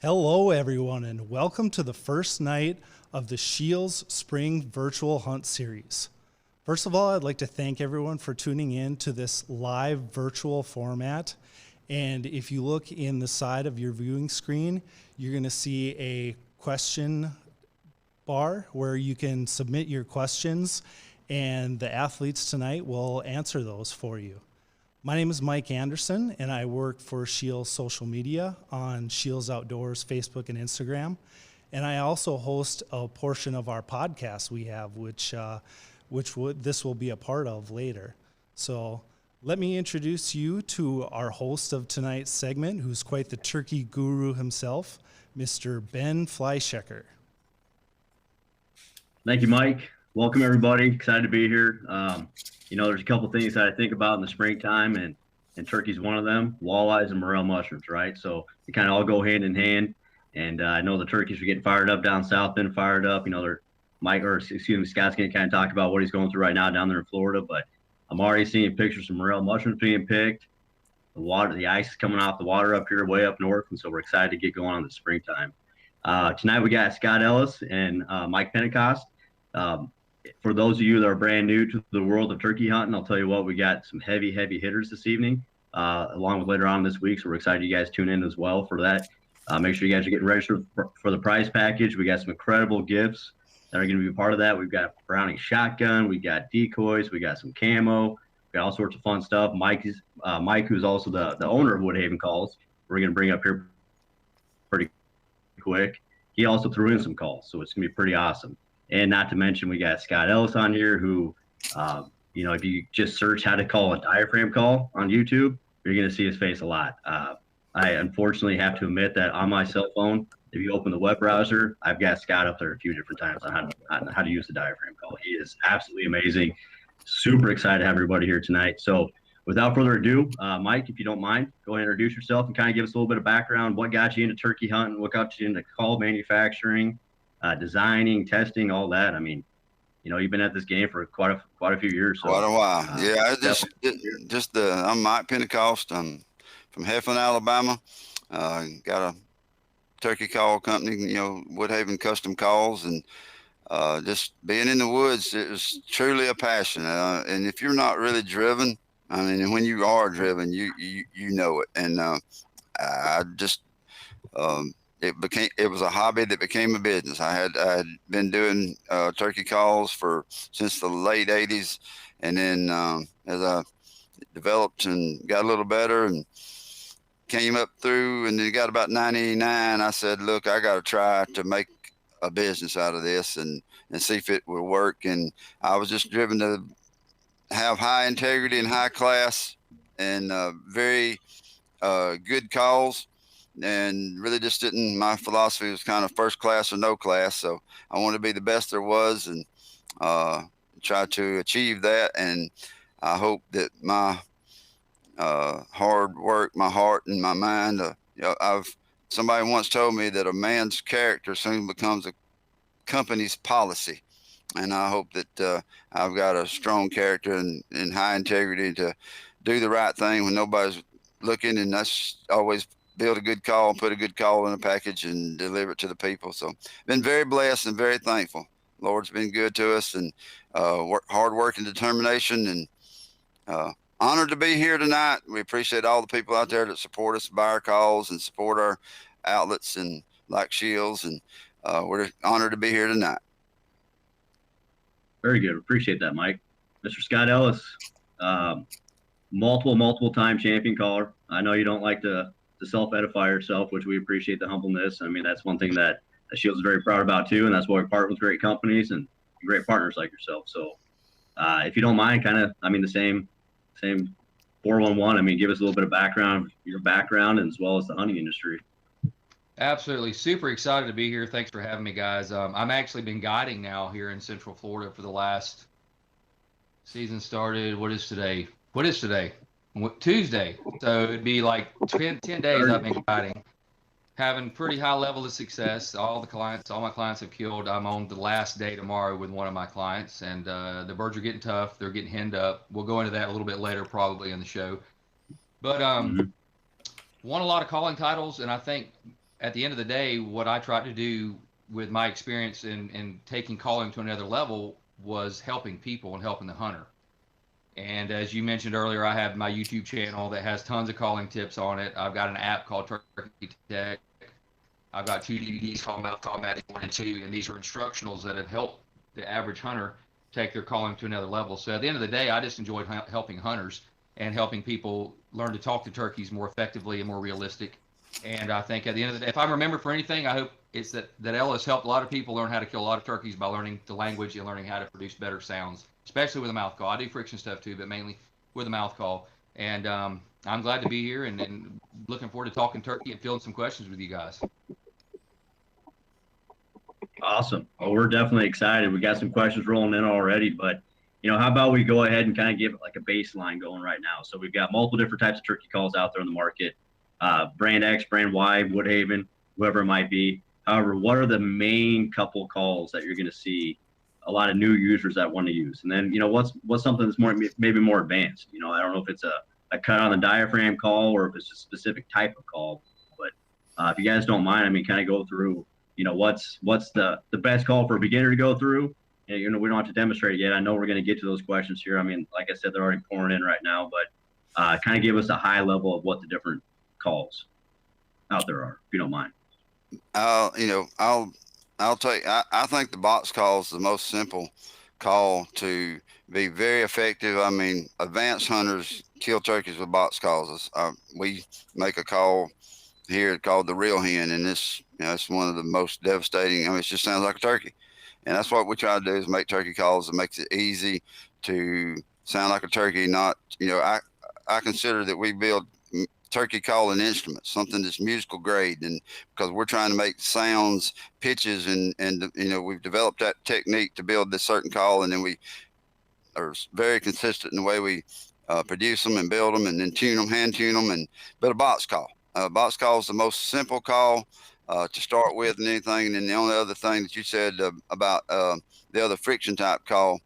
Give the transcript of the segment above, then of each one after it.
Hello, everyone, and welcome to the first night of the SCHEELS Spring Virtual Hunt Series. First of all, I'd like to thank everyone for tuning in to this live virtual format. And if you look in the side of your viewing screen, you're going to see a question bar where you can submit your questions, and the athletes tonight will answer those for you. My name is Mike Anderson, and I work for SCHEELS Social Media on SCHEELS Outdoors Facebook and Instagram. And I also host a portion of our podcast we have, which this will be a part of later. So let me introduce you to our host of tonight's segment, who's quite the turkey guru himself, Mr. Ben FLEISCHACKER. Thank you, Mike. Welcome, everybody. Excited to be here. There's a couple things that I think about in the springtime, and turkey's one of them. Walleyes and morel mushrooms, right? So they kind of all go hand in hand. And I know the turkeys are getting fired up down south, been fired up. Scott's going to kind of talk about what he's going through right now down there in Florida. But I'm already seeing pictures of morel mushrooms being picked. The ice is coming off the water up here, way up north, and so we're excited to get going on the springtime. Tonight we got Scott Ellis and Mike Pentecost. For those of you that are brand new to the world of turkey hunting, I'll tell you what, we got some heavy hitters this evening, along with later on this week. So we're excited you guys tune in as well for that. Make sure you guys are getting registered for the prize package. We got some incredible gifts that are going to be a part of that. We've got a Browning shotgun, we got decoys, we got some camo, we got all sorts of fun stuff. Mike, who's also the owner of Woodhaven calls, we're going to bring up here pretty quick. He also threw in some calls, so it's going to be pretty awesome. And not to mention, we got Scott Ellis on here who, if you just search how to call a diaphragm call on YouTube, you're going to see his face a lot. I unfortunately have to admit that on my cell phone, if you open the web browser, I've got Scott up there a few different times on how to use the diaphragm call. He is absolutely amazing. Super excited to have everybody here tonight. So without further ado, Mike, if you don't mind, go ahead and introduce yourself and kind of give us a little bit of background. What got you into turkey hunting? What got you into call manufacturing? Designing, testing, all that. I mean, you've been at this game for quite a few years. So, quite a while. I'm Mike Pentecost. I'm from Heflin, Alabama. Got a turkey call company, Woodhaven Custom Calls, and just being in the woods, it was truly a passion. And if you're not really driven, I mean, when you are driven, you know it. And it was a hobby that became a business. I had been doing turkey calls since the late 80s. And then as I developed and got a little better and came up through and it got about 99, I said, look, I got to try to make a business out of this and see if it would work. And I was just driven to have high integrity and high class and very good calls. And really my philosophy was kind of first class or no class. So I wanted to be the best there was and try to achieve that. And I hope that my hard work, my heart and my mind, somebody once told me that a man's character soon becomes a company's policy. And I hope that I've got a strong character and high integrity to do the right thing when nobody's looking. And that's always build a good call, put a good call in a package and deliver it to the people. So been very blessed and very thankful. Lord's been good to us and hard work and determination and honored to be here tonight. We appreciate all the people out there that support us, buy our calls and support our outlets and like SCHEELS. And we're honored to be here tonight. Very good. Appreciate that, Mike. Mr. Scott Ellis, multiple time champion caller. I know you don't like to self-edify yourself, which we appreciate the humbleness. I mean, that's one thing that SCHEELS is very proud about too, and that's why we partner with great companies and great partners like yourself. So if you don't mind, the same 411, give us a little bit of background, your background, as well as the hunting industry. Absolutely. Super excited to be here. Thanks for having me, guys. I'm actually been guiding now here in Central Florida for the last season started. What is today? Tuesday. So it'd be like 10 days I've been guiding, having pretty high level of success. All my clients have killed. I'm on the last day tomorrow with one of my clients, and the birds are getting tough. They're getting henned up. We'll go into that a little bit later, probably in the show. But won a lot of calling titles, and I think at the end of the day, what I tried to do with my experience in taking calling to another level was helping people and helping the hunter. And as you mentioned earlier, I have my YouTube channel that has tons of calling tips on it. I've got an app called Turkey Tech. I've got 2 DVDs called Mouth Call Magic 1 and 2, and these are instructionals that have helped the average hunter take their calling to another level. So at the end of the day, I just enjoyed helping hunters and helping people learn to talk to turkeys more effectively and more realistic. And I think at the end of the day, if I remember for anything, I hope it's that Ellis helped a lot of people learn how to kill a lot of turkeys by learning the language and learning how to produce better sounds, especially with a mouth call. I do friction stuff too, but mainly with a mouth call. And I'm glad to be here and looking forward to talking turkey and fielding some questions with you guys. Awesome. Well, we're definitely excited. We got some questions rolling in already, but how about we go ahead and kind of give it like a baseline going right now? So we've got multiple different types of turkey calls out there in the market, brand X, brand Y, Woodhaven, whoever it might be. However, what are the main couple calls that you're going to see a lot of new users that want to use? And then, what's something that's maybe more advanced? I don't know if it's a cut on the diaphragm call or if it's a specific type of call, but if you guys don't mind, kind of go through, what's the best call for a beginner to go through. We don't have to demonstrate it yet. I know we're going to get to those questions here. Like I said, they're already pouring in right now, but kind of give us a high level of what the different calls out there are, if you don't mind. I'll take, I think the box call is the most simple call to be very effective. Advanced hunters kill turkeys with box calls. We make a call here called the real hen, and it's one of the most devastating. It just sounds like a turkey. And that's what we try to do, is make turkey calls that makes it easy to sound like a turkey. Not, I consider that we build turkey calling instruments, something that's musical grade, and because we're trying to make sounds, pitches, and we've developed that technique to build this certain call, and then we are very consistent in the way we produce them and build them and then tune them, hand tune them, but a box call. Box call is the most simple call to start with and anything. And then the only other thing that you said about the other friction type call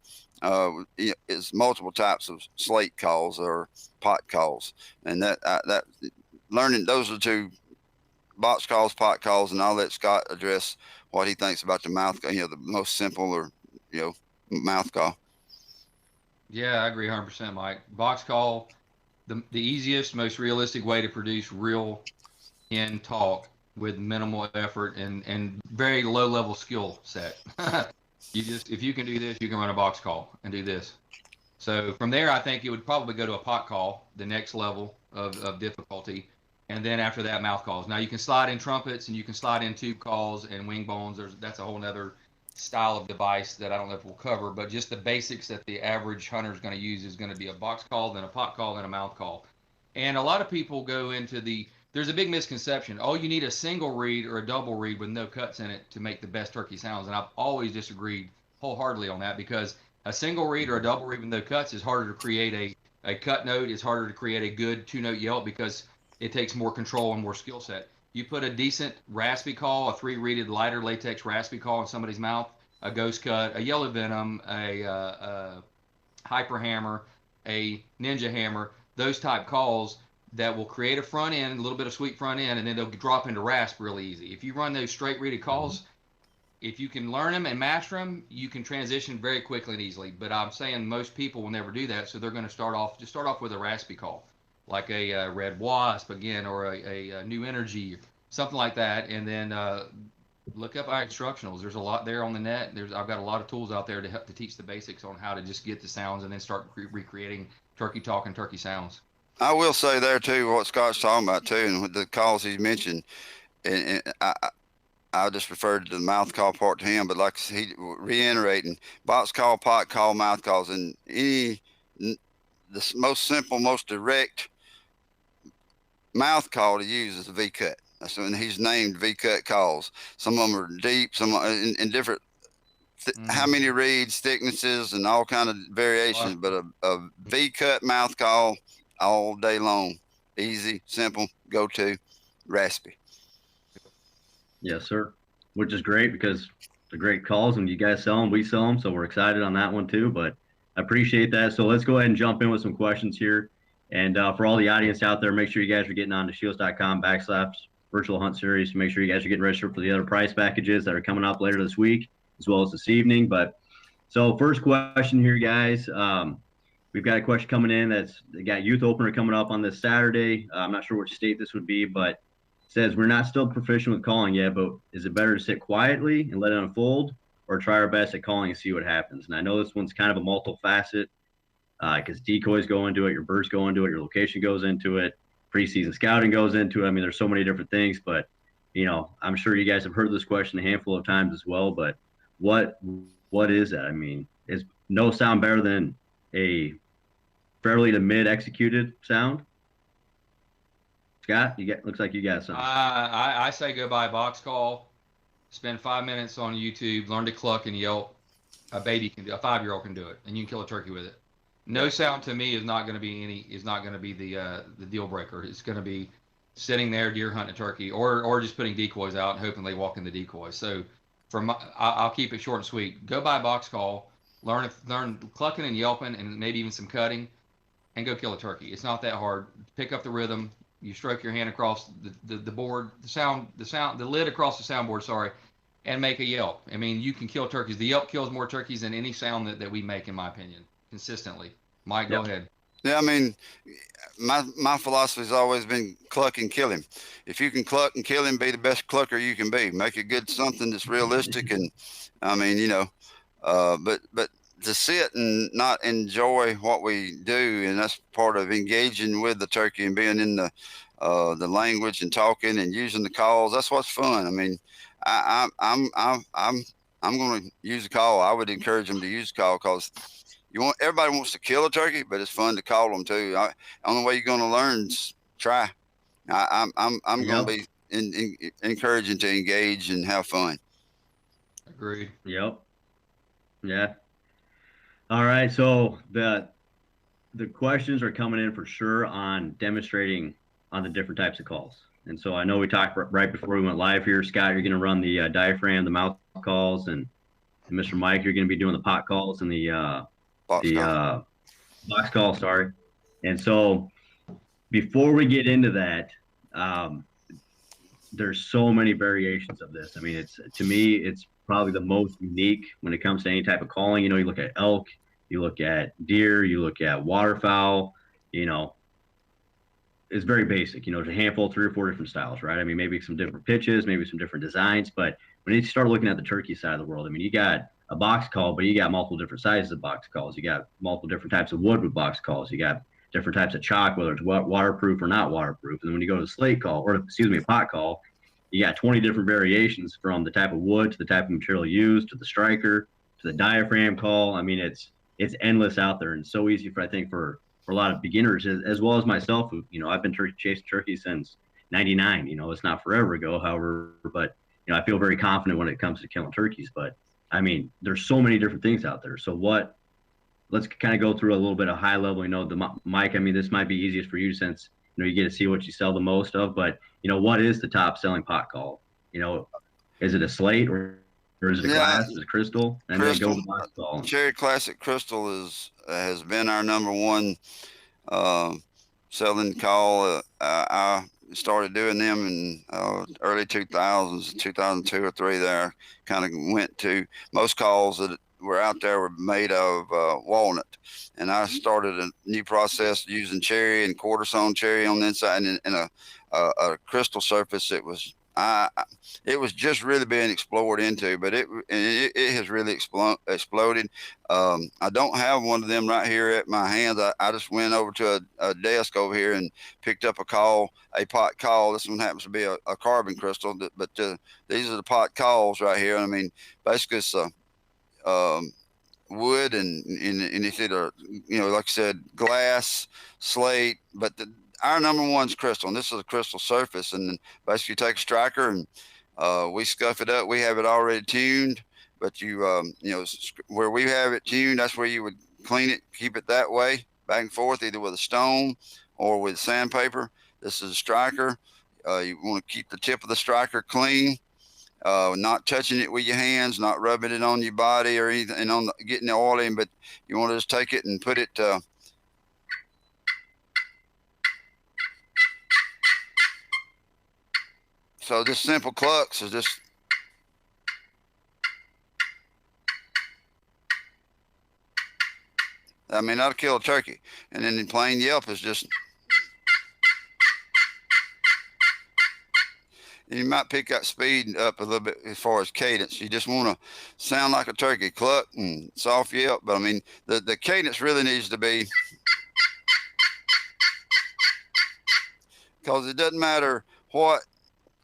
is multiple types of slate calls or pot calls. And that learning those are two, box calls, pot calls, and I'll let Scott address what he thinks about the mouth call, the most simple or, mouth call. Yeah, I agree 100%, Mike. Box call, the easiest, most realistic way to produce real hen talk with minimal effort and very low level skill set. If you can do this, you can run a box call and do this. So from there, I think it would probably go to a pot call, the next level of difficulty. And then after that, mouth calls. Now you can slide in trumpets and you can slide in tube calls and wing bones. That's a whole nother style of device that I don't know if we'll cover, but just the basics that the average hunter is going to use is going to be a box call, then a pot call, then a mouth call. And a lot of people go into there's a big misconception. Oh, you need a single reed or a double reed with no cuts in it to make the best turkey sounds. And I've always disagreed wholeheartedly on that, because a single reed or a double reed with no cuts is harder to create a cut note. It's harder to create a good 2-note yelp because it takes more control and more skill set. You put a decent raspy call, a 3-reeded lighter latex raspy call in somebody's mouth, a ghost cut, a yellow venom, a hyper hammer, a ninja hammer, those type calls that will create a front end, a little bit of sweet front end, and then they'll drop into rasp really easy. If you run those straight reeded calls, if you can learn them and master them, you can transition very quickly and easily. But I'm saying most people will never do that, so they're going to start off with a raspy call, like a red wasp again, or a new energy, something like that, and then look up our instructionals. There's a lot there on the net. I've got a lot of tools out there to help to teach the basics on how to just get the sounds and then start recreating turkey talk and turkey sounds. I will say there too what Scott's talking about too, and with the calls he's mentioned, and I just referred to the mouth call part to him, but like he reiterating, box call, pot call, mouth calls, and the most simple, most direct mouth call to use is a V cut. That's when he's named V cut calls. Some of them are deep, some in different. How many reeds, thicknesses, and all kind of variations, but a V cut mouth call all day long, easy, simple, go to, raspy. Yes, sir. Which is great because they're great calls, and you guys sell them, we sell them, so we're excited on that one too. But I appreciate that. So let's go ahead and jump in with some questions here. And for all the audience out there, make sure you guys are getting on to SCHEELS.com virtual hunt series to make sure you guys are getting registered for the other prize packages that are coming up later this week, as well as this evening. But so first question here, guys. We've got a question coming in that's got youth opener coming up on this Saturday. I'm not sure which state this would be, but it says we're not still proficient with calling yet, but is it better to sit quietly and let it unfold, or try our best at calling and see what happens? And I know this one's kind of a multifaceted because decoys go into it, your birds go into it, your location goes into it, preseason scouting goes into it. I mean, there's so many different things, but I'm sure you guys have heard this question a handful of times as well. But what is that? I mean, is no sound better than a fairly to mid executed sound? Scott, looks like you got something. I say go buy a box call, spend 5 minutes on YouTube, learn to cluck and yelp. A 5-year-old can do it, and you can kill a turkey with it. No sound to me is not going to be the deal breaker. It's going to be sitting there deer hunting a turkey, or just putting decoys out and hoping they walk in the decoys. So I'll keep it short and sweet. Go buy a box call, learn clucking and yelping, and maybe even some cutting, and go kill a turkey. It's not that hard. Pick up the rhythm. You stroke your hand across the board, the lid across the soundboard, sorry, and make a yelp. I mean, you can kill turkeys. The yelp kills more turkeys than any sound that we make, in my opinion, consistently. Mike, go ahead. Yeah, I mean, my philosophy has always been cluck and kill him. If you can cluck and kill him, be the best clucker you can be. Make a good something that's realistic, and I mean, but to sit and not enjoy what we do, and that's part of engaging with the turkey and being in the language and talking and using the calls. That's what's fun. I mean, I'm going to use the call. I would encourage them to use the call because everybody wants to kill a turkey, but it's fun to call them too. The only way you're going to learn is try. I'm going to be encouraging to engage and have fun. Agreed. Yep. Yeah. All right. So the questions are coming in for sure on demonstrating on the different types of calls. And so I know we talked right before we went live here. Scott, you're going to run the diaphragm, the mouth calls, and Mr. Mike, you're going to be doing the pot calls and the box call, sorry. And so before we get into that, there's so many variations of this. I mean, to me, it's probably the most unique when it comes to any type of calling. You look at elk, you look at deer, you look at waterfowl, it's very basic. There's a handful, 3 or 4 different styles, right? I mean, maybe some different pitches, maybe some different designs, but when you start looking at the turkey side of the world, I mean, you got a box call, but you got multiple different sizes of box calls. You got multiple different types of wood with box calls. You got different types of chalk, whether it's waterproof or not waterproof. And then when you go to the slate call, or a pot call, you got 20 different variations from the type of wood to the type of material used to the striker to the diaphragm call. I mean, it's endless out there, and so easy for a lot of beginners as well as myself. Who I've been chasing turkey since '99. It's not forever ago, however, but I feel very confident when it comes to killing turkeys. But I mean, there's so many different things out there. So let's kind of go through a little bit of high level. Mike, I mean, this might be easiest for you since you get to see what you sell the most of. But what is the top selling pot call? Is it a slate or is it a glass? Is it crystal? And crystal. Then go to box call. Cherry Classic Crystal has been our number one selling call. I started doing them in early 2000s, 2002 or 3 there. Kind of went to most calls that were out there were made of walnut. And I started a new process using cherry and quarter sawn cherry on the inside and a crystal surface. It was just really being explored into, but it has really exploded. I don't have one of them right here at my hands. I just went over to a desk over here and picked up a pot call. This one happens to be a carbon crystal, but these are the pot calls right here. I mean, basically it's wood and it's either, like I said, glass, slate, but our number one's crystal, and this is a crystal surface. And basically, you take a striker and we scuff it up. We have it already tuned, but where we have it tuned, that's where you would clean it, keep it that way, back and forth, either with a stone or with sandpaper. This is a striker. You want to keep the tip of the striker clean, not touching it with your hands, not rubbing it on your body or anything, and getting the oil in. But you want to just take it and put it. So just simple clucks is just. I mean, that'll kill a turkey. And then the plain yelp is just. And you might pick that speed up a little bit as far as cadence. You just want to sound like a turkey, cluck and soft yelp. But I mean, the cadence really needs to be, because it doesn't matter what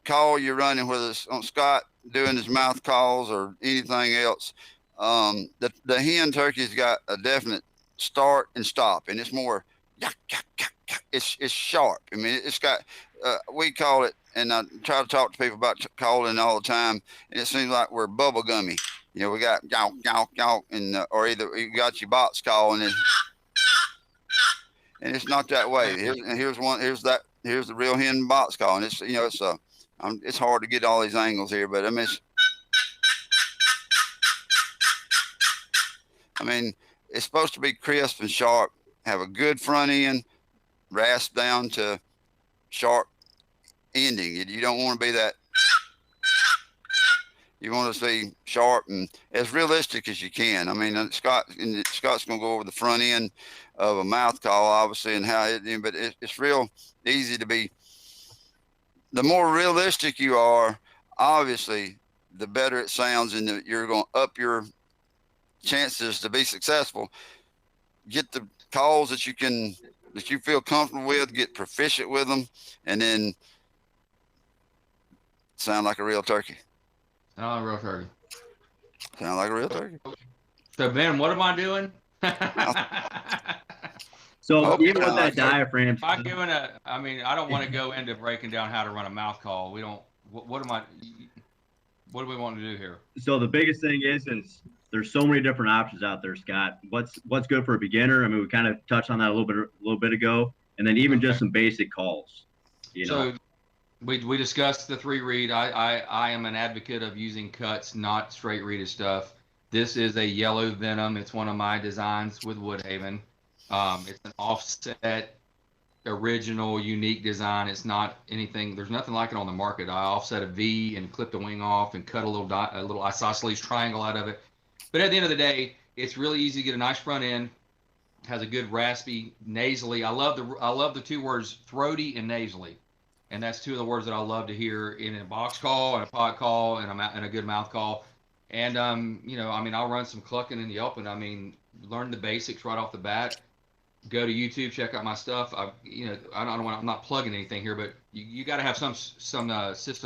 call you're running, whether it's on Scott doing his mouth calls or anything else. The hen turkey's got a definite start and stop, and it's more, it's sharp. I mean, it's got, we call it, and I try to talk to people about calling all the time, and it seems like we're bubble gummy. You know, we got yawk, and or either you got your box call, and it's not that way. Here's the real hen box call, and it's, you know, it's hard to get all these angles here, but I mean, it's supposed to be crisp and sharp, have a good front end, rasp down to sharp ending. You don't want to be that. You want to see sharp and as realistic as you can. I mean, Scott's going to go over the front end of a mouth call, obviously, and how it, but it's real easy to be. The more realistic you are, obviously, the better it sounds, and you're going to up your chances to be successful. Get the calls that you feel comfortable with, get proficient with them, and then sound like a real turkey. Sound like a real turkey. Sound like a real turkey. So Ben, what am I doing? So even with that diaphragm, I mean, I don't want to go into breaking down how to run a mouth call. We don't. What do we want to do here? So the biggest thing is there's so many different options out there, Scott. What's good for a beginner? I mean, we kind of touched on that a little bit ago, and then even just some basic calls. You know. So we discussed the 3-reed. I am an advocate of using cuts, not straight reeded stuff. This is a yellow venom. It's one of my designs with Woodhaven. It's an offset, original, unique design. It's not anything. There's nothing like it on the market. I offset a V and clipped the wing off and cut a little isosceles triangle out of it. But at the end of the day, it's really easy to get a nice front end. Has a good raspy, nasally. I love the two words throaty and nasally, and that's two of the words that I love to hear in a box call and a pod call and a good mouth call. And you know, I mean, I'll run some clucking and yelping. I mean, learn the basics right off the bat. Go to YouTube, check out my stuff. I'm not plugging anything here, but you got to have some system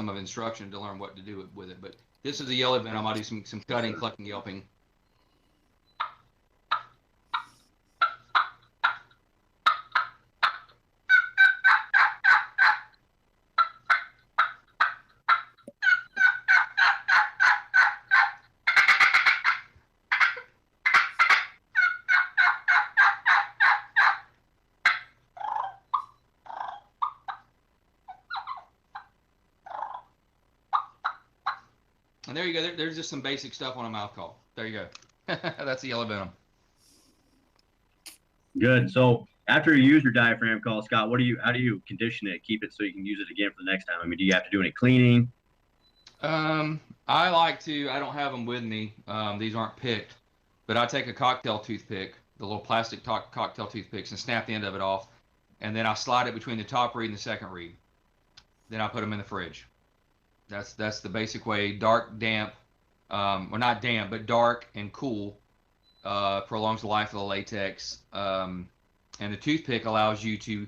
of instruction to learn what to do with it. But this is a yellow venom. I'll do some cutting, clucking, yelping. And there you go. There's just some basic stuff on a mouth call. There you go. That's the yellow venom. Good. So after you use your diaphragm call, Scott, how do you condition it, keep it so you can use it again for the next time? I mean, do you have to do any cleaning? I don't have them with me. These aren't picked, but I take a cocktail toothpick, the little plastic cocktail toothpicks, and snap the end of it off. And then I slide it between the top reed and the second reed. Then I put them in the fridge. That's the basic way. Dark, damp, well, not damp, but dark and cool prolongs the life of the latex. And the toothpick allows you to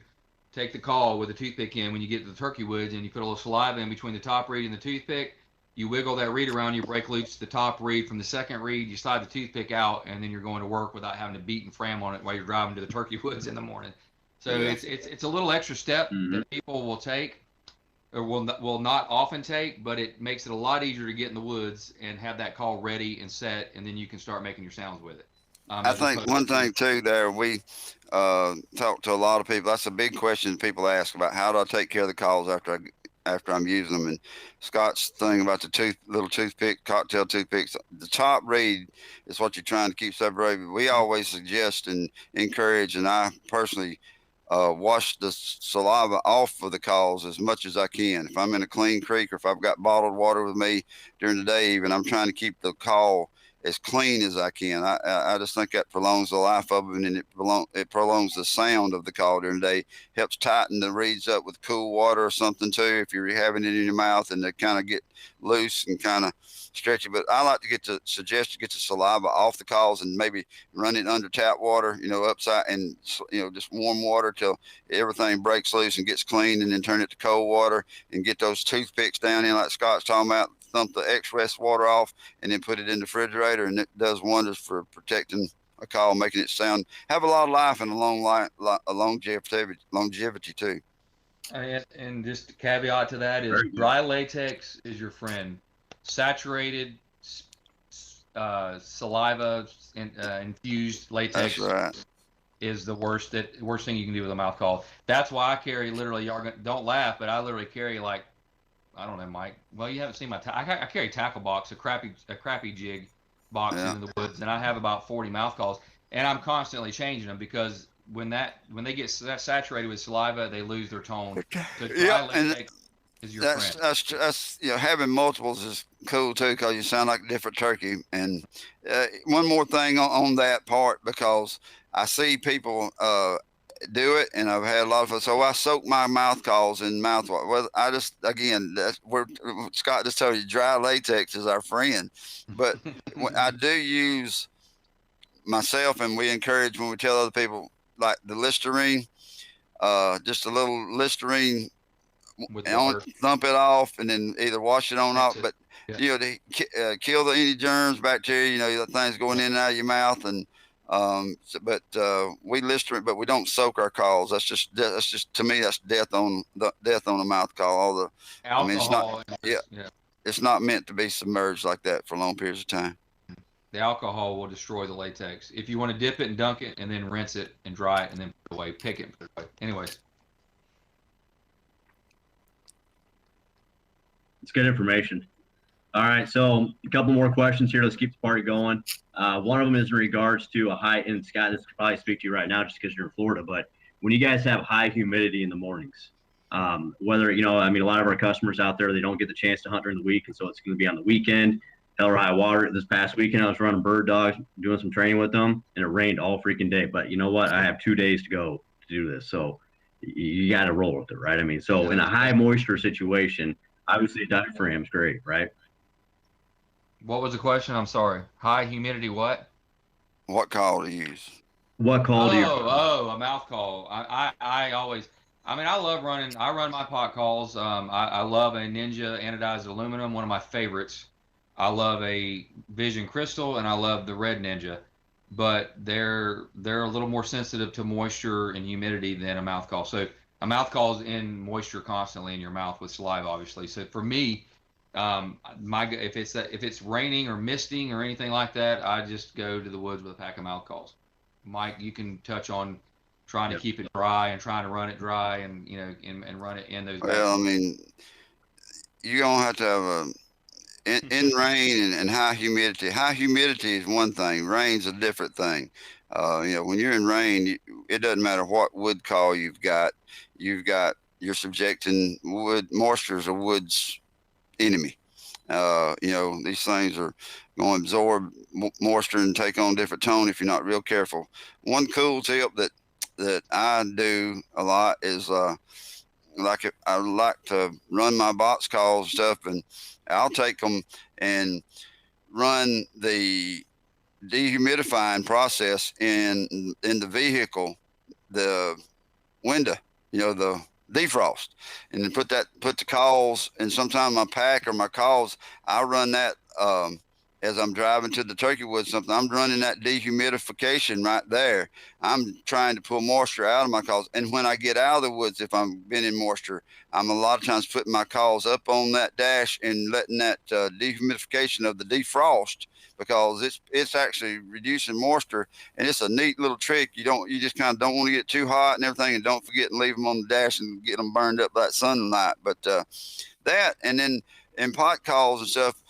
take the call with the toothpick in when you get to the turkey woods, and you put a little saliva in between the top reed and the toothpick. You wiggle that reed around, you break loose the top reed from the second reed, you slide the toothpick out, and then you're going to work without having to beat and fram on it while you're driving to the turkey woods in the morning. So yeah. It's a little extra step that people will take, or will not often take, but it makes it a lot easier to get in the woods and have that call ready and set, and then you can start making your sounds with it. I think one thing too there, we talk to a lot of people. That's a big question people ask about, how do I take care of the calls after I'm using them? And Scott's thing about the little toothpick, cocktail toothpicks, the top reed is what you're trying to keep separated. We always suggest and encourage, and I personally wash the saliva off of the calls as much as I can. If I'm in a clean creek or if I've got bottled water with me during the day, even I'm trying to keep the call as clean as I can. I just think that prolongs the life of it, and it prolongs the sound of the call during the day. Helps tighten the reeds up with cool water or something too, if you're having it in your mouth and they kind of get loose and kind of stretchy. But I like to suggest you get the saliva off the calls and maybe run it under tap water, upside, and just warm water till everything breaks loose and gets clean, and then turn it to cold water and get those toothpicks down in like Scott's talking about. Thump the excess water off and then put it in the refrigerator, and it does wonders for protecting a call, making it have a lot of life and a longevity too. And just a caveat to that is dry latex is your friend. Saturated saliva infused latex is the worst thing you can do with a mouth call. That's why I carry literally, don't laugh, but I literally carry like, I don't know, Mike. Well, you haven't seen my I carry tackle box, a crappy jig box in the woods, and I have about 40 mouth calls, and I'm constantly changing them because when they get saturated with saliva, they lose their tone. So dry latex is your friend. That's having multiples is cool too, because you sound like a different turkey. And one more thing on that part, because I see people do it, and I've had a lot of fun. So I soak my mouth calls in mouthwash. Well, I just, again, that's where Scott just told you, dry latex is our friend. But I do use myself, and we encourage when we tell other people, like the Listerine, just a little Listerine, thump it off, and then either wash it on off. But to kill any germs, bacteria, the things going in and out of your mouth, and we Listerine, but we don't soak our calls. That's just to me, that's death on a mouth call. All the alcohol. It's not meant to be submerged like that for long periods of time. The alcohol will destroy the latex. If you want to dip it and dunk it and then rinse it and dry it and then put it away, pick it and put it away. Anyways. It's good information. All right, so a couple more questions here. Let's keep the party going. One of them is in regards to a high, and Scott, this could probably speak to you right now just because you're in Florida, but when you guys have high humidity in the mornings, whether, a lot of our customers out there, they don't get the chance to hunt during the week, and so it's going to be on the weekend, hell or high water. This past weekend, I was running bird dogs, doing some training with them, and it rained all freaking day. But you know what? I have 2 days to go to do this, so you got to roll with it, right? So in a high moisture situation, obviously a diaphragm's great, right? What was the question? I'm sorry. High humidity what? What call to use? What call do you? A mouth call. I always, I love running. I run my pot calls. I love a Ninja anodized aluminum, one of my favorites. I love a Vision Crystal, and I love the Red Ninja. But they're a little more sensitive to moisture and humidity than a mouth call. So a mouth call is in moisture constantly in your mouth with saliva, obviously. So for me, if it's raining or misting or anything like that, I just go to the woods with a pack of mouth calls. Mike, you can touch on trying to keep it dry and trying to run it dry, and and run it in those. Well, you're gonna have to have in rain and high humidity. High humidity is one thing. Rain's a different thing. When you're in rain, it doesn't matter what wood call you've got. You're subjecting moisture is a wood's enemy. These things are going to absorb moisture and take on different tone if you're not real careful. One cool tip that I do a lot is I like to run my box calls and stuff, and I'll take them and run the dehumidifying process in the vehicle, the window, the defrost, and then put the calls, and sometimes my pack or my calls, I run that as I'm driving to the turkey woods. I'm running that dehumidification right there. I'm trying to pull moisture out of my calls, and when I get out of the woods, if I'm been in moisture, I'm a lot of times putting my calls up on that dash and letting that dehumidification of the defrost, because it's actually reducing moisture, and it's a neat little trick. You just kind of don't want to get too hot and everything, and don't forget and leave them on the dash and get them burned up by sunlight. But that, and then in pot calls and stuff,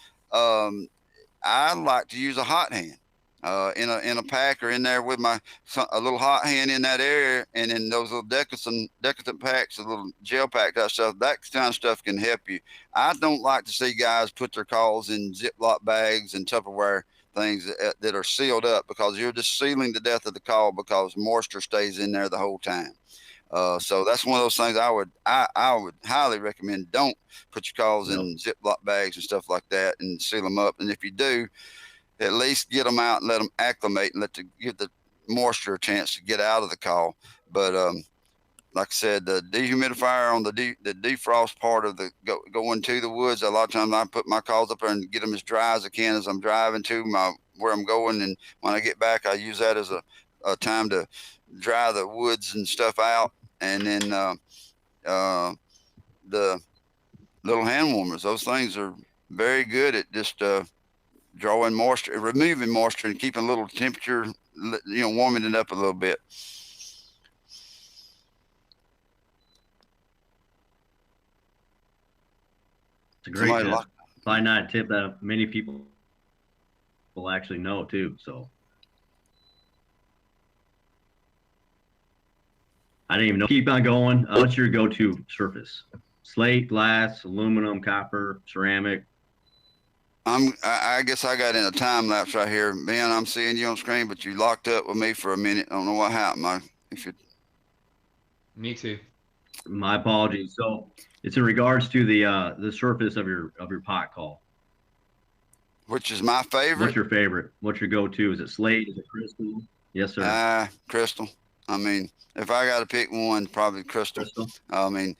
I like to use a hot hand. in a pack or in there with a little hot hand in that area, and then those little decadent packs, a little gel pack, that stuff. That kind of stuff can help you. I don't like to see guys put their calls in Ziploc bags and Tupperware things that are sealed up, because you're just sealing the death of the call, because moisture stays in there the whole time. So that's one of those things I would highly recommend. Don't put your calls in Ziploc bags and stuff like that and seal them up. And if you do, at least get them out and let them acclimate and give the moisture a chance to get out of the call. But like I said, the dehumidifier on the defrost part of the going to the woods, a lot of times I put my calls up there and get them as dry as I can as I'm driving to where I'm going. And when I get back, I use that as a time to dry the woods and stuff out. And then the little hand warmers, those things are very good at just drawing moisture, removing moisture, and keeping a little temperature, warming it up a little bit. It's a great tip. Probably not a tip that many people will actually know too. So I didn't even know. Keep on going. What's your go-to surface? Slate, glass, aluminum, copper, ceramic? I guess I got in a time lapse right here. Ben, I'm seeing you on screen, but you locked up with me for a minute. I don't know what happened. Me too. My apologies. So it's in regards to the surface of your pot call. Which is my favorite? What's your favorite? What's your go-to? Is it slate? Is it crystal? Yes, sir. Crystal. I mean, if I got to pick one, probably crystal. I mean,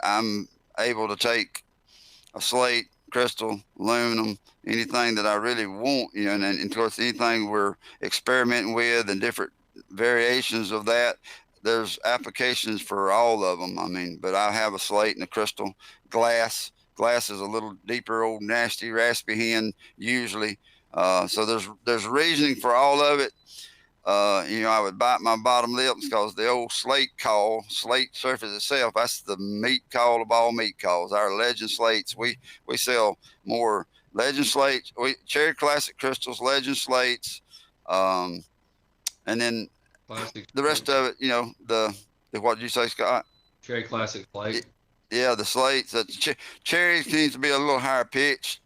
I'm able to take a slate, crystal, aluminum, anything that I really want, and of course, anything we're experimenting with and different variations of that, there's applications for all of them. I mean, but I have a slate and a crystal. Glass is a little deeper, old, nasty, raspy hand usually. So there's reasoning for all of it. I would bite my bottom lip because the old slate surface itself, that's the meat call of all meat calls. Our Legend slates, we sell more Legend slates, Cherry Classic crystals, Legend slates, and then the rest of it, what did you say, Scott? Cherry Classic slate. Yeah, the slates. Cherry seems to be a little higher pitched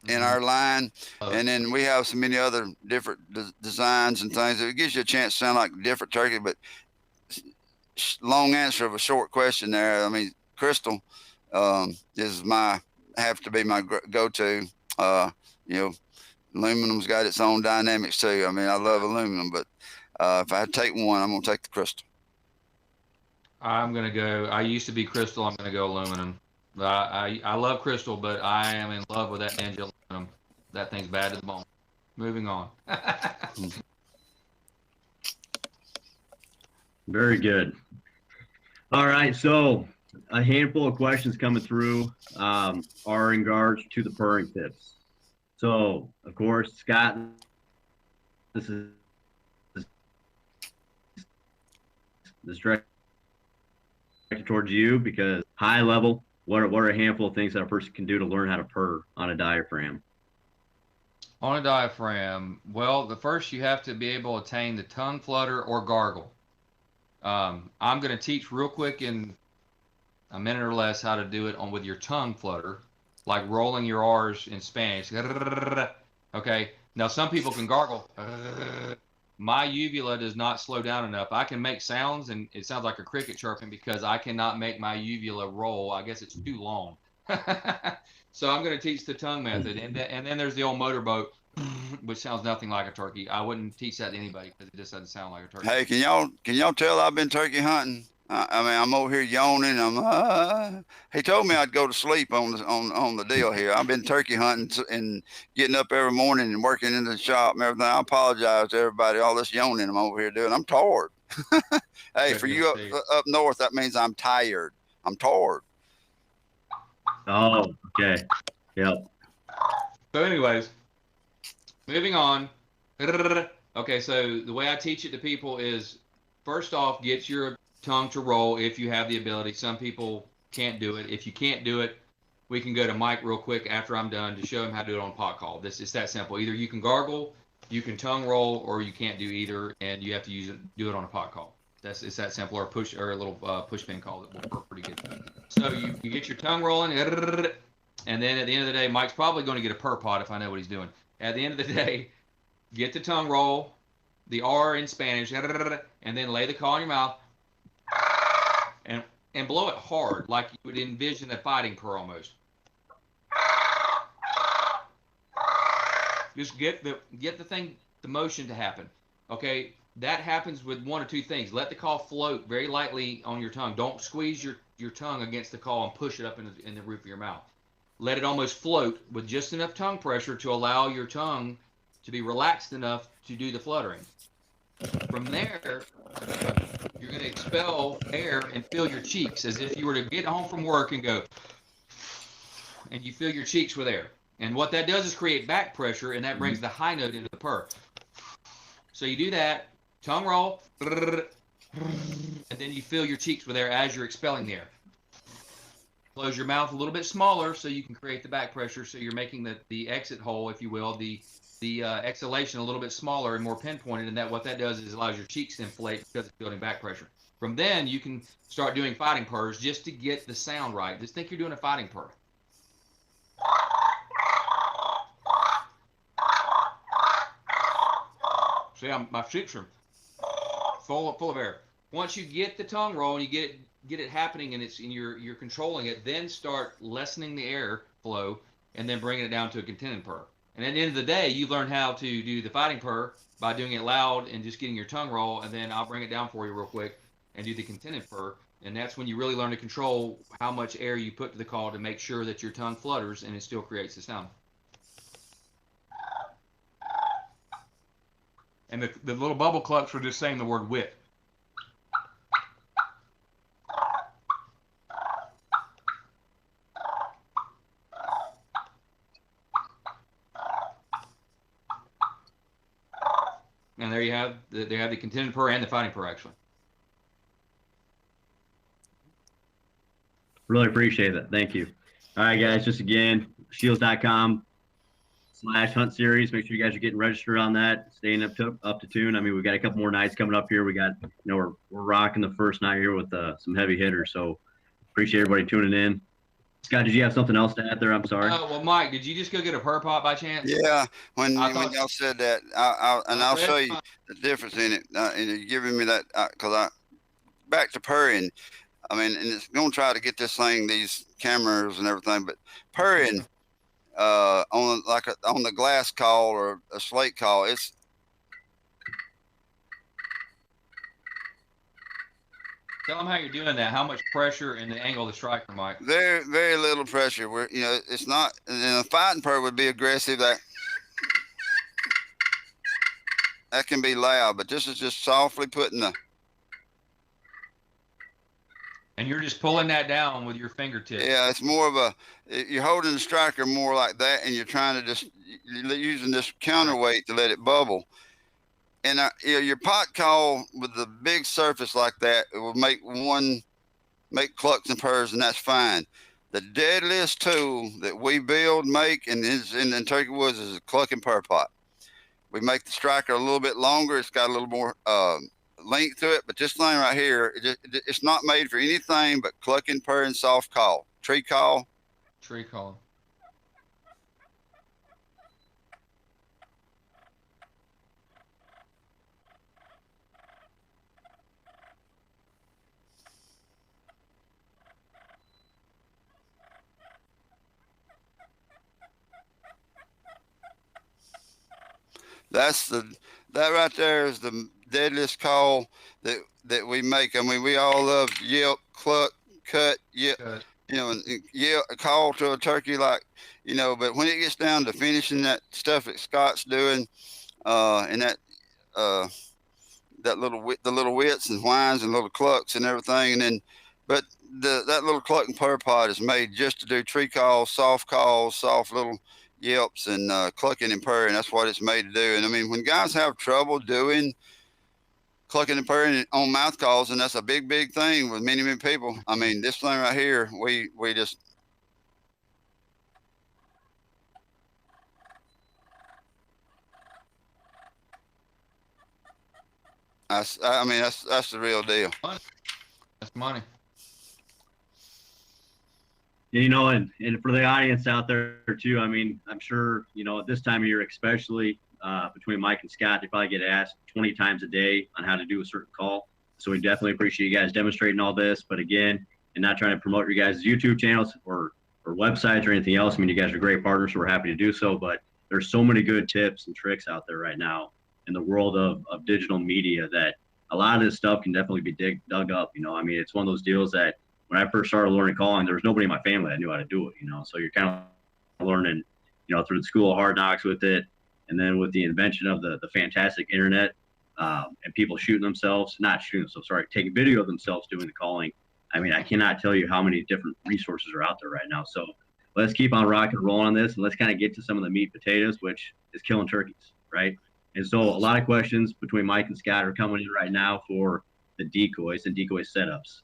in our line, and then we have so many other different designs and things. It gives you a chance to sound like a different turkey. But long answer of a short question there. I mean, crystal is have to be my go-to. Aluminum's got its own dynamics too. I mean, I love aluminum, but if I had to take one, I'm gonna take the crystal. I'm gonna go. I used to be crystal. I'm gonna go aluminum. I love crystal, but I am in love with that ninja aluminum. That thing's bad to the bone. Moving on. Very good. All right, so a handful of questions coming through are in regards to the purring tips. So, of course, Scott, this is directed towards you because high level. What are a handful of things that a person can do to learn how to purr on a diaphragm? On a diaphragm, well, the first you have to be able to attain the tongue flutter or gargle. I'm going to teach real quick in a minute or less how to do it with your tongue flutter, like rolling your R's in Spanish. Okay, now some people can gargle. My uvula does not slow down enough. I can make sounds, and it sounds like a cricket chirping because I cannot make my uvula roll. I guess it's too long. So I'm going to teach the tongue method, and then there's the old motorboat, which sounds nothing like a turkey. I wouldn't teach that to anybody because it just doesn't sound like a turkey. Hey, can y'all tell I've been turkey hunting? I mean, I'm over here yawning. He told me I'd go to sleep on the deal here. I've been turkey hunting and getting up every morning and working in the shop and everything. I apologize to everybody. All this yawning I'm over here doing. I'm tired. Hey, for you up north, that means I'm tired. I'm tired. Oh, okay. Yep. So anyways, moving on. Okay, so the way I teach it to people is, first off, get your tongue to roll if you have the ability. Some people can't do it. If you can't do it, we can go to Mike real quick after I'm done to show him how to do it on pot call. It's that simple. Either you can gargle You can tongue roll or you can't do either, and you have to do it on a pot call. It's that simple, or a little push pin call that will work pretty good. So you get your tongue rolling, and then at the end of the day, Mike's probably going to get a purr pot if I know what he's doing. At the end of the day, get the tongue roll, the R in Spanish, and then lay the call in your mouth, and blow it hard, like you would envision a fighting purr almost. Just get the motion to happen. Okay, that happens with one or two things. Let the call float very lightly on your tongue. Don't squeeze your tongue against the call and push it up in the roof of your mouth. Let it almost float with just enough tongue pressure to allow your tongue to be relaxed enough to do the fluttering. From there, you're going to expel air and fill your cheeks as if you were to get home from work and go, and you fill your cheeks with air. And what that does is create back pressure, and that brings the high note into the purr. So you do that, tongue roll, and then you fill your cheeks with air as you're expelling the air. Close your mouth a little bit smaller so you can create the back pressure, so you're making the exit hole, if you will, the exhalation a little bit smaller and more pinpointed, and what that does is allows your cheeks to inflate because it's building back pressure. From then, you can start doing fighting purrs just to get the sound right. Just think you're doing a fighting purr. See, my cheeks are full of air. Once you get the tongue roll and you get it happening and you're controlling it, then start lessening the air flow and then bringing it down to a contented purr. And at the end of the day, you learn how to do the fighting purr by doing it loud and just getting your tongue roll, and then I'll bring it down for you real quick and do the contented purr. And that's when you really learn to control how much air you put to the call to make sure that your tongue flutters and it still creates the sound. And the little bubble clucks were just saying the word whip. And there you have the contented purr and the fighting purr, actually. Really appreciate that. Thank you. All right, guys, just again, SCHEELS.com/hunt series. Make sure you guys are getting registered on that, staying up to tune. I mean, we got a couple more nights coming up here. We got, we're rocking the first night here with some heavy hitters. So appreciate everybody tuning in. Scott, did you have something else to add there? I'm sorry. Well, Mike, did you just go get a purr pot by chance? Yeah, when y'all said that, I'll show you the difference in it. And you're giving me that because back to purring. I mean, and it's going to try to get this thing, these cameras and everything, but purring on the glass call or a slate call, it's Tell them how you're doing that. How much pressure and the angle of the striker, Mike? very, very little pressure. Where it's not. And a fighting purr would be aggressive. That can be loud, but this is just softly putting the. And you're just pulling that down with your fingertips. Yeah, it's more of you're holding the striker more like that, and you're trying to you're using this counterweight to let it bubble. And your pot call with the big surface like that, it will make clucks and purrs, and that's fine. The deadliest tool that we make, and in Turkey Woods is a cluck and purr pot. We make the striker a little bit longer. It's got a little more length to it, but this thing right here, it's not made for anything but clucking, purr, and soft call. Tree call. Tree call. That right there is the deadliest call that we make. I mean, we all love yelp, cluck, cut, yelp, and yelp, a call to a turkey, but when it gets down to finishing that stuff that Scott's doing, and the little wits and whines and little clucks and everything, but that little cluck and purr pot is made just to do tree calls, soft little yelps and clucking and purring. That's what it's made to do. And I mean, when guys have trouble doing clucking and purring on mouth calls, and that's a big thing with many people. I mean, this thing right here, we just I mean, that's the real deal. That's money. And for the audience out there too, I mean, I'm sure, at this time of year, especially between Mike and Scott, they probably get asked 20 times a day on how to do a certain call. So we definitely appreciate you guys demonstrating all this. But again, and not trying to promote your guys' YouTube channels or websites or anything else. I mean, you guys are great partners, so we're happy to do so. But there's so many good tips and tricks out there right now in the world of digital media that a lot of this stuff can definitely be dug up. I mean, it's one of those deals that when I first started learning calling, there was nobody in my family that knew how to do it, So you're kind of learning, through the school of hard knocks with it. And then with the invention of the fantastic internet and people taking video of themselves doing the calling. I mean, I cannot tell you how many different resources are out there right now. So let's keep on rocking and rolling on this, and let's kind of get to some of the meat and potatoes, which is killing turkeys, right? And so a lot of questions between Mike and Scott are coming in right now for the decoys and decoy setups.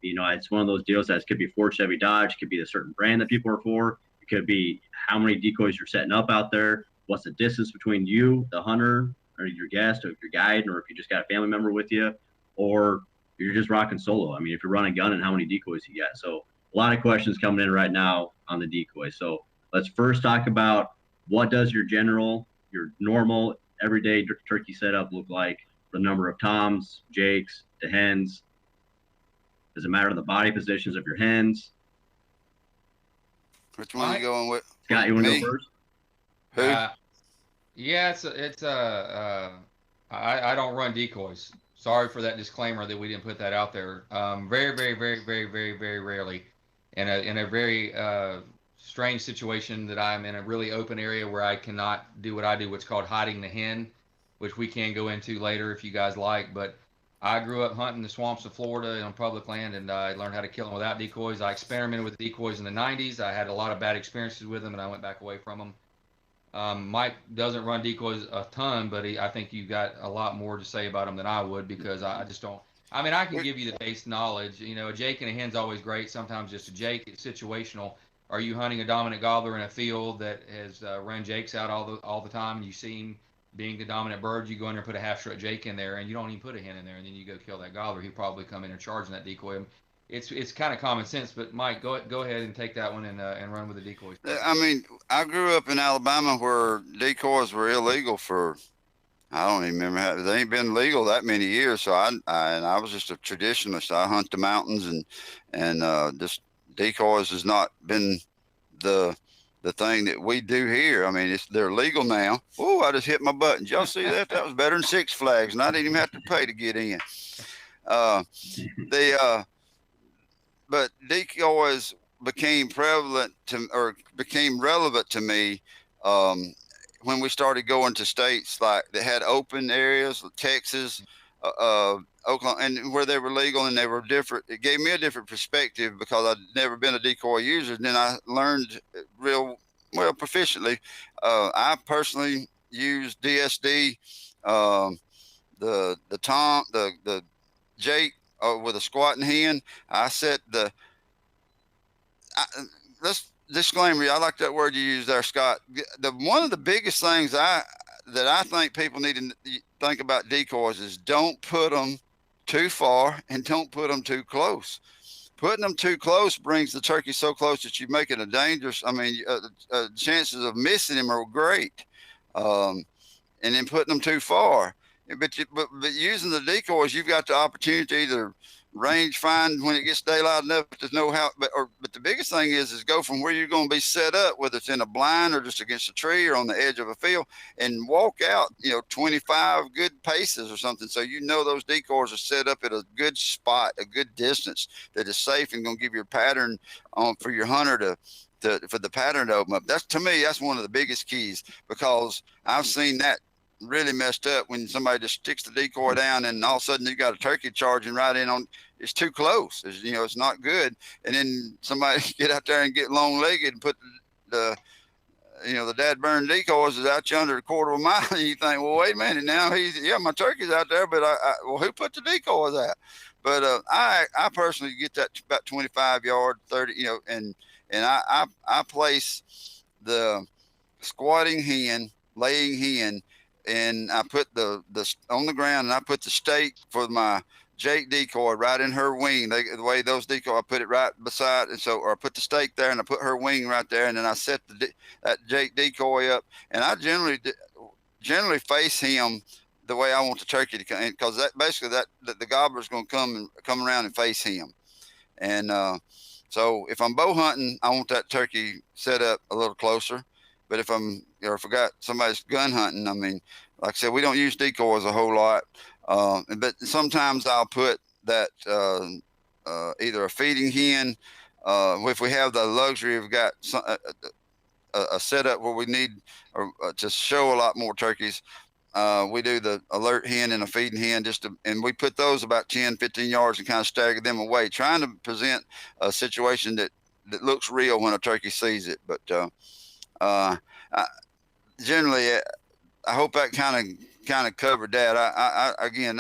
It's one of those deals that could be Ford, Chevy, Dodge, could be a certain brand that people are for. It could be how many decoys you're setting up out there. What's the distance between you, the hunter, or your guest, or if you're guide, or if you just got a family member with you, or you're just rocking solo. I mean, if you're running gun and how many decoys you got. So a lot of questions coming in right now on the decoys. So let's first talk about what does your normal, everyday turkey setup look like? The number of toms, jakes, to hens. Does it matter the body positions of your hens? Which one are you going with? Scott, you want to go first? Who? Yeah, I don't run decoys. Sorry for that disclaimer that we didn't put that out there. Very, very, very, very, very, very rarely, in a very strange situation that I'm in a really open area where I cannot do what I do, what's called hiding the hen, which we can go into later if you guys like. But I grew up hunting the swamps of Florida on public land, and I learned how to kill them without decoys. I experimented with decoys in the 90s. I had a lot of bad experiences with them, and I went back away from them. Mike doesn't run decoys a ton, but I think you got a lot more to say about them than I would, because I just don't. I mean, I can give you the base knowledge. A jake and a hen's always great. Sometimes just a jake. It's situational. Are you hunting a dominant gobbler in a field that has run jakes out all the time, and you see him being the dominant bird? You go in there and put a half-strut jake in there, and you don't even put a hen in there, and then you go kill that gobbler. He'll probably come in and charge in that decoy. It's kind of common sense, but Mike, go ahead and take that one and run with the decoys. I mean, I grew up in Alabama where decoys were illegal for, I don't even remember how, they ain't been legal that many years. So I was just a traditionalist. I hunt the mountains, and just decoys has not been the thing that we do here. I mean, they're legal now. Oh, I just hit my button. Did y'all see that? That was better than Six Flags, and I didn't even have to pay to get in. But decoys became relevant to me when we started going to states like that had open areas, like Texas, Oklahoma, and where they were legal and they were different. It gave me a different perspective because I'd never been a decoy user. And then I learned real well proficiently. I personally use DSD, the jake with a squatting hen. I set let's disclaimer. I like that word you used there, Scott. One of the biggest things that I think people need to think about decoys is don't put them too far and don't put them too close. Putting them too close brings the turkey so close that you make it a dangerous. I mean, chances of missing him are great. And then putting them too far. But using the decoys, you've got the opportunity to either range find when it gets daylight enough to know how. But the biggest thing is go from where you're going to be set up, whether it's in a blind or just against a tree or on the edge of a field, and walk out 25 good paces or something, so those decoys are set up at a good spot, a good distance that is safe and going to give you a pattern for your hunter for the pattern to open up. To me, that's one of the biggest keys, because I've seen that really messed up when somebody just sticks the decoy down and all of a sudden you got a turkey charging right in on. It's too close. It's not good. And then somebody get out there and get long-legged and put the dad burn decoys is out you under a quarter of a mile, and you think, well, wait a minute, now my turkey's out there, but well, who put the decoys out? But I personally get that about 25 yard, 30, and I place the squatting hen, laying hen and I put the on the ground, and I put the stake for my Jake decoy right in her wing. The way those decoy, I put it right beside, and so, or I put the stake there, and I put her wing right there, and then I set that Jake decoy up, and I generally face him the way I want the turkey to come, because that basically the gobbler's going to come around and face him, and so if I'm bow hunting, I want that turkey set up a little closer. But if if I got somebody's gun hunting, I mean, like I said, we don't use decoys a whole lot. But sometimes I'll put that either a feeding hen. If we have the luxury of got a setup where we need to show a lot more turkeys, we do the alert hen and a feeding hen and we put those about 10, 15 yards and kind of stagger them away, trying to present a situation that looks real when a turkey sees it. But generally, I hope that kind of covered that. I again,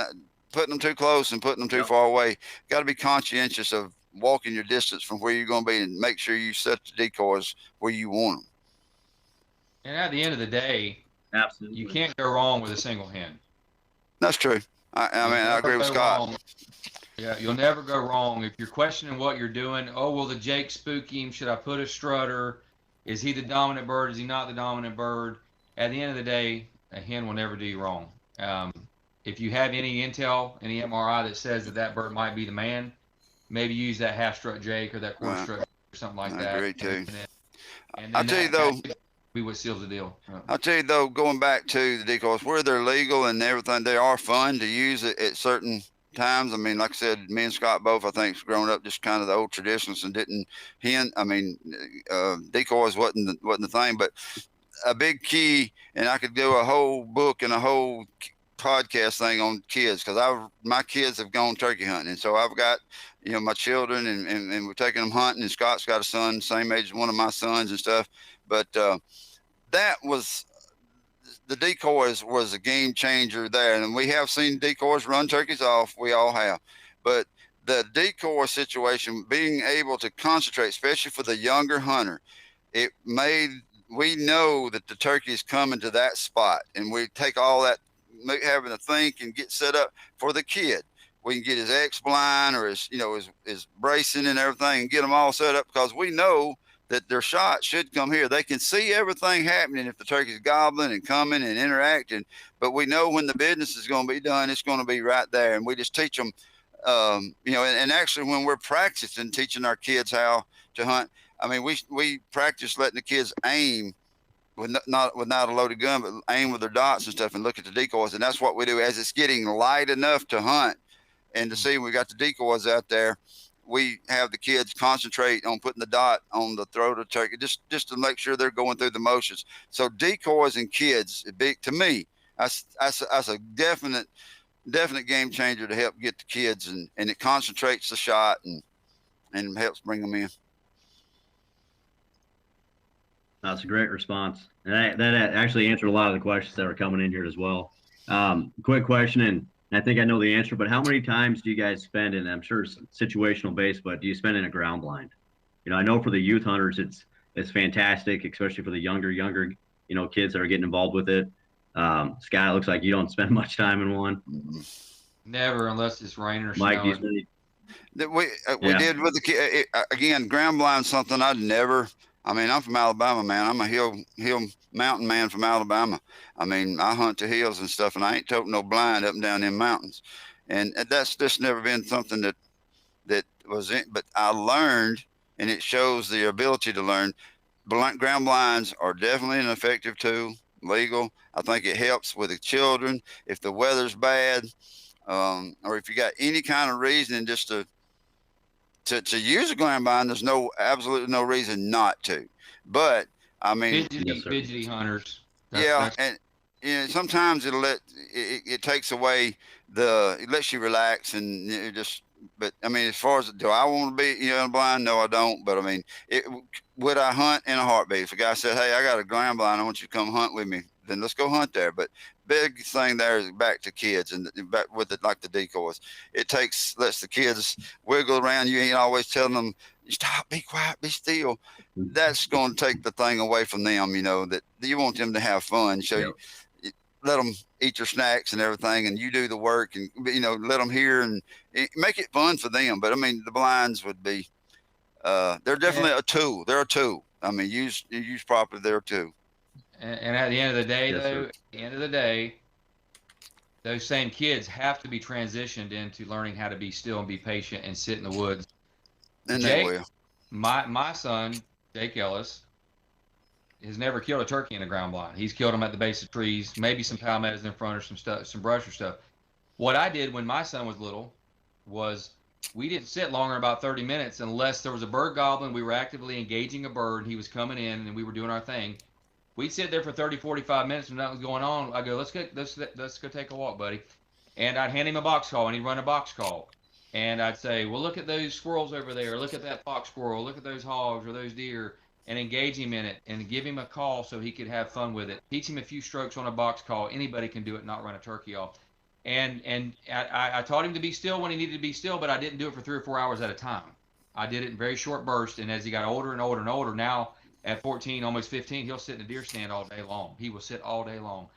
putting them too close and putting them too far away, got to be conscientious of walking your distance from where you're going to be, and make sure you set the decoys where you want them. And at the end of the day, absolutely, you can't go wrong with a single hen. That's true. I agree with Scott. Wrong. Yeah, you'll never go wrong. If you're questioning what you're doing, oh, will the Jake spook him? Should I put a strutter? Is he the dominant bird? Is he not the dominant bird? At the end of the day, a hen will never do you wrong. If you have any intel, any MRI that says that bird might be the man, maybe use that half strut Jake or that quarter strut or something like that. I agree too. And I'll tell you though, be what seals the deal. I'll tell you though, going back to the decoys, where they're legal and everything, they are fun to use it at certain times. I mean, like I said, me and Scott both, I think, grown up just kind of the old traditions and didn't decoys wasn't the thing. But a big key, and I could do a whole book and a whole podcast thing on kids, because my kids have gone turkey hunting, and so I've got my children, and we're taking them hunting, and Scott's got a son same age as one of my sons and stuff. But that was the decoys was a game changer there, and we have seen decoys run turkeys off. We all have, but the decoy situation, being able to concentrate, especially for the younger hunter, we know that the turkey is coming to that spot, and we take all that having to think and get set up for the kid. We can get his X-blind or his bracing and everything and get them all set up, because we know that their shot should come here. They can see everything happening if the turkey's gobbling and coming and interacting, but we know when the business is going to be done, it's going to be right there. And we just teach them, and actually when we're practicing, teaching our kids how to hunt, I mean, we practice letting the kids aim without a loaded gun, but aim with their dots and stuff and look at the decoys. And that's what we do as it's getting light enough to hunt and to see we got the decoys out there. We have the kids concentrate on putting the dot on the throat of the turkey, just to make sure they're going through the motions. So decoys and kids, to me, that's a definite game changer to help get the kids, and it concentrates the shot and helps bring them in. That's a great response. And that actually answered a lot of the questions that were coming in here as well. Quick question, and I think I know the answer, but how many times do you guys spend, and I'm sure it's situational based, but do you spend in a ground blind? I know for the youth hunters, it's fantastic, especially for the younger, kids that are getting involved with it. Scott, it looks like you don't spend much time in one. Never, unless it's raining or Mike, snowing. We did with the kid. Again, ground blind, something I'd never. I mean, I'm from Alabama, man. I'm a hill mountain man from Alabama. I mean, I hunt the hills and stuff, and I ain't toting no blind up and down them mountains. And that's just never been something that was in. But I learned, and it shows the ability to learn. Ground blinds are definitely an effective tool, legal. I think it helps with the children if the weather's bad, or if you got any kind of reason just to use a ground blind. There's absolutely no reason not to. But I mean, fidgety hunters. And sometimes it takes away it lets you relax and it just. But I mean, as far as do I want to be in a blind? No, I don't. But I mean, would I hunt in a heartbeat? If a guy said, "Hey, I got a ground blind, I want you to come hunt with me," then let's go hunt there. But big thing there is back to kids and back with it, like the decoys. It lets the kids wiggle around. You ain't always telling them, "Stop, be quiet, be still." That's going to take the thing away from them. That you want them to have fun. So let them eat your snacks and everything, and you do the work, and let them hear and make it fun for them. But I mean, the blinds would be they're definitely a tool. They're a tool. I mean, used properly, they're a tool. And at the end of the day, Yes, though, sir. at the end of the day, those same kids have to be transitioned into learning how to be still and be patient and sit in the woods. And Jake, they will. my son, Jake Ellis, has never killed a turkey in a ground blind. He's killed them at the base of trees, maybe some palmettos in front or some stuff, some brush or stuff. What I did when my son was little was we didn't sit longer than about 30 minutes unless there was a bird gobbling. We were actively engaging a bird, and he was coming in, and we were doing our thing. We'd sit there for 30, 45 minutes and nothing was going on. I go, let's go take a walk, buddy. And I'd hand him a box call, and he'd run a box call. And I'd say, well, look at those squirrels over there. Look at that fox squirrel. Look at those hogs or those deer, and engage him in it and give him a call so he could have fun with it. Teach him a few strokes on a box call. Anybody can do it, not run a turkey off. And I taught him to be still when he needed to be still, but I didn't do it for 3 or 4 hours at a time. I did it in very short bursts. And as he got older and older and older, now at 14, almost 15, he'll sit in a deer stand all day long. He will sit all day long.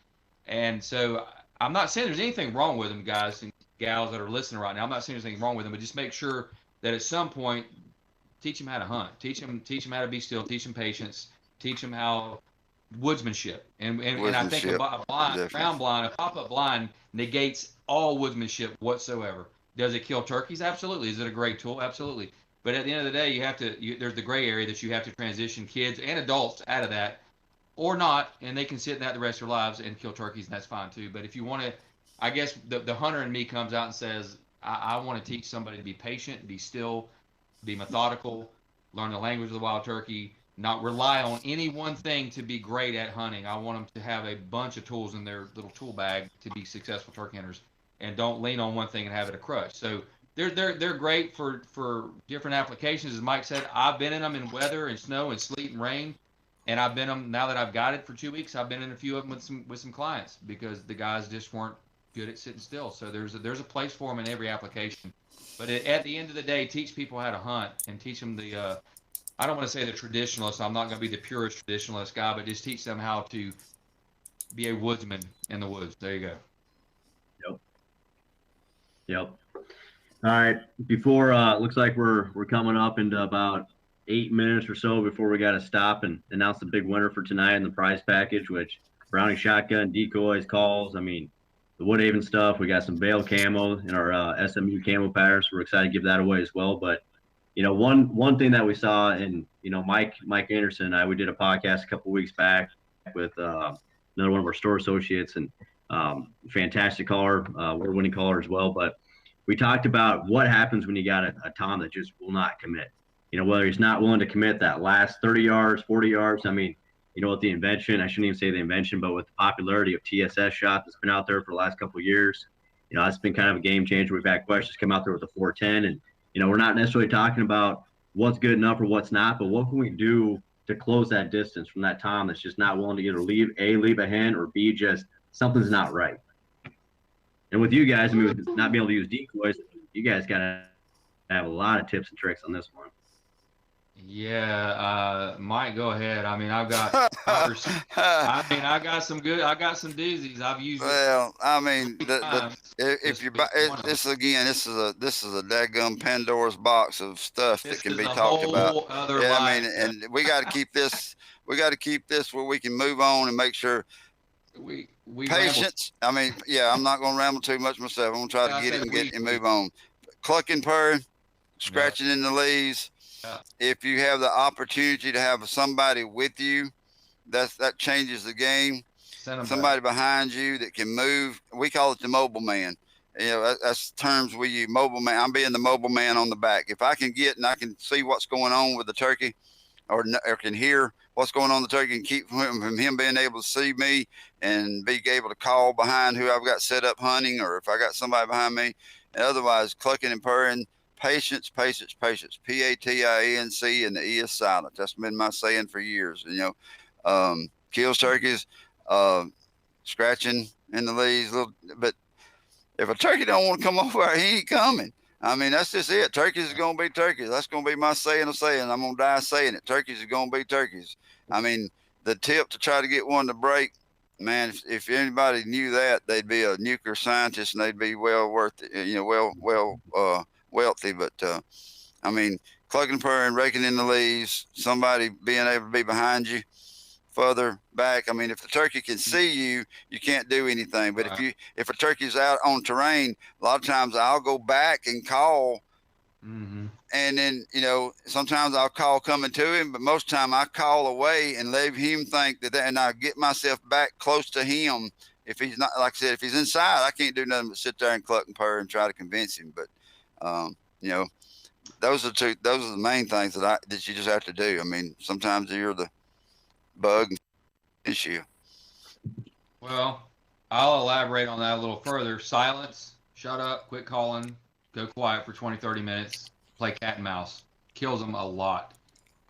And so I'm not saying there's anything wrong with him, guys and gals that are listening right now. I'm not saying there's anything wrong with him, but just make sure that at some point, teach him how to hunt. Teach him how to be still. Teach him patience. Teach him how woodsmanship. And I think a pop-up blind negates all woodsmanship whatsoever. Does it kill turkeys? Absolutely. Is it a great tool? Absolutely. But at the end of the day, there's the gray area that you have to transition kids and adults out of that, or not, and they can sit in that the rest of their lives and kill turkeys, and that's fine too. But if you want to, I guess the hunter in me comes out and says, I want to teach somebody to be patient, be still, be methodical, learn the language of the wild turkey, not rely on any one thing to be great at hunting. I want them to have a bunch of tools in their little tool bag to be successful turkey hunters, and don't lean on one thing and have it a crutch. So they're great for different applications. As Mike said, I've been in them in weather and snow and sleet and rain, and I've been them now that I've got it for 2 weeks. I've been in a few of them with some clients because the guys just weren't good at sitting still. So there's a place for them in every application. But at the end of the day, teach people how to hunt and teach them the I don't want to say the traditionalist. I'm not going to be the purest traditionalist guy, but just teach them how to be a woodsman in the woods. There you go. Yep. All right. Before looks like we're coming up into about 8 minutes or so before we got to stop and announce the big winner for tonight in the prize package, which Browning shotgun, decoys, calls. I mean, the Woodhaven stuff. We got some Vail camo in our SMU camo patterns. So we're excited to give that away as well. But one thing that we saw, and Mike Anderson and I, we did a podcast a couple weeks back with another one of our store associates, and fantastic caller, award-winning caller as well. But we talked about what happens when you got a tom that just will not commit. Whether he's not willing to commit that last 30 yards, 40 yards. I mean, with the invention, I shouldn't even say the invention, but with the popularity of TSS shot that's been out there for the last couple of years, it's been kind of a game changer. We've had questions come out there with the 410, and we're not necessarily talking about what's good enough or what's not, but what can we do to close that distance from that tom that's just not willing to either leave a hen, or B, just something's not right. And with you guys, I mean, with not being able to use decoys, you guys got to have a lot of tips and tricks on this one. Yeah, Mike, go ahead. I mean, I got some doozies. I've used. Well, I mean, if you buy this again, this is a dadgum Pandora's box of stuff that can be talked about. Yeah, I mean, and we got to keep this. We got to keep this where we can move on and make sure. We patience. Ramble. I mean, yeah, I'm not going to ramble too much myself. I'm going to try to get it and move on. Clucking, purring, scratching in the leaves. Yeah. If you have the opportunity to have somebody with you, that changes the game. Somebody behind you that can move. We call it the mobile man. That's terms we use. Mobile man. I'm being the mobile man on the back. If I can get and I can see what's going on with the turkey, or can hear what's going on with the turkey, and keep from him being able to see me and be able to call behind who I've got set up hunting, or if I got somebody behind me. And otherwise, clucking and purring. Patience, patience, patience. PATINC, and the E is silent. That's been my saying for years. Kills turkeys, scratching in the leaves. But if a turkey don't want to come over, he ain't coming. I mean, that's just it. Turkeys is going to be turkeys. That's going to be my saying of saying. I'm going to die saying it. Turkeys is going to be turkeys. I mean, the tip to try to get one to break, man, if anybody knew that, they'd be a nuclear scientist and they'd be well worth it, wealthy. But I mean, clucking, purring, raking in the leaves, somebody being able to be behind you, further back. I mean, if the turkey can see you, you can't do anything. But Right. if a turkey's out on terrain, a lot of times I'll go back and call. Mm-hmm. And then, sometimes I'll call coming to him, but most of the time I call away and leave him think and I get myself back close to him. If he's not, like I said, if he's inside, I can't do nothing but sit there and cluck and purr and try to convince him. But, those are the main things that you just have to do. I mean, sometimes you're the bug issue. Well, I'll elaborate on that a little further. Silence, shut up, quit calling, go quiet for 20, 30 minutes, play cat and mouse. Kills them a lot.